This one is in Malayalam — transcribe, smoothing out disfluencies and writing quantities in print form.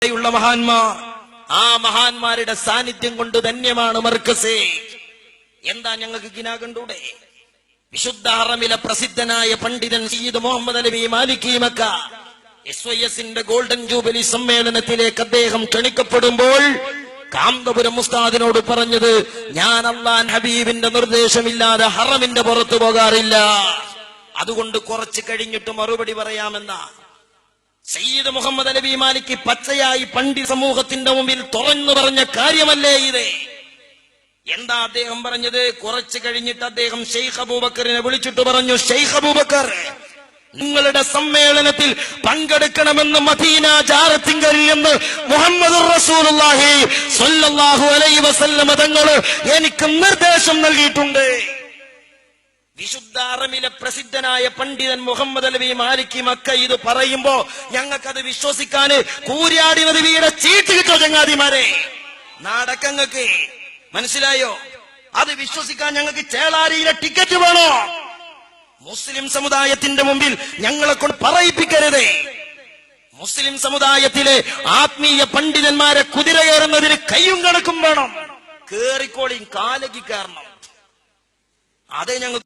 ുള്ള മഹാന്മാർ, ആ മഹാന്മാരുടെ സാന്നിധ്യം കൊണ്ട് ധന്യമാണ് മർക്കസ്. എന്താ ഞങ്ങൾക്ക് കിനാ കണ്ടൂടെ? വിശുദ്ധ ഹറമിലെ പ്രസിദ്ധനായ പണ്ഡിതൻ Sayyid Muhammad Alawi Maliki Mecca SYSന്റെ ഗോൾഡൻ ജൂബിലി സമ്മേളനത്തിലേക്ക് അദ്ദേഹം ക്ഷണിക്കപ്പെടുമ്പോൾ കാന്തപുരം ഉസ്താദിനോട് പറഞ്ഞത്, ഞാൻ അല്ലാഹുവിന്റെ ഹബീബിന്റെ നിർദ്ദേശമില്ലാതെ ഹറമിന്റെ പുറത്തു പോകാറില്ല, അതുകൊണ്ട് കുറച്ച് കഴിഞ്ഞിട്ട് മറുപടി പറയാമെന്ന സയ്യിദ് മുഹമ്മദ് അലവി മാലിക്കി പച്ചയായി പണ്ഡിത സമൂഹത്തിന്റെ മുമ്പിൽ തുറന്നു പറഞ്ഞ കാര്യമല്ലേ ഇത്? എന്താ അദ്ദേഹം പറഞ്ഞത്? കുറച്ചു കഴിഞ്ഞിട്ട് അദ്ദേഹം ഷെയ്ഖ് അബൂബക്കറിനെ വിളിച്ചിട്ട് പറഞ്ഞു, ഷെയ്ഖ് അബൂബക്കർ, നിങ്ങളുടെ സമ്മേളനത്തിൽ പങ്കെടുക്കണമെന്ന് മദീന ജാറത്തിങ്കൽ എന്ന് മുഹമ്മദ് റസൂലുള്ളാഹി സ്വല്ലല്ലാഹു അലൈഹി വസല്ലം തങ്ങൾ എനിക്ക് നിർദ്ദേശം നൽകിയിട്ടുണ്ട്. വിശുദ്ധ ഹറമിലെ പ്രസിദ്ധനായ പണ്ഡിതൻ മുഹമ്മദ് അലവി മാലിക്കി മക്ക ഇത് പറയുമ്പോ ഞങ്ങൾക്കത് വിശ്വസിക്കാന് കൂരിയാടി നദിയുടെ ചീട്ട് കിട്ടോ ചങ്ങാതിമാരെ? നാടക്കങ്ങൾക്ക് മനസ്സിലായോ? അത് വിശ്വസിക്കാൻ ഞങ്ങൾക്ക് ചേളാരിയിലെ ടിക്കറ്റ് വേണോ? മുസ്ലിം സമുദായത്തിന്റെ മുമ്പിൽ ഞങ്ങളെ കൊണ്ട് പറയിപ്പിക്കരുത്. മുസ്ലിം സമുദായത്തിലെ ആത്മീയ പണ്ഡിതന്മാരെ കുതിര കയറുന്നതിന് കയ്യും കണക്കും വേണം. കേറിക്കോളിയും കാലകി കയറണം. അതേ ഞങ്ങൾ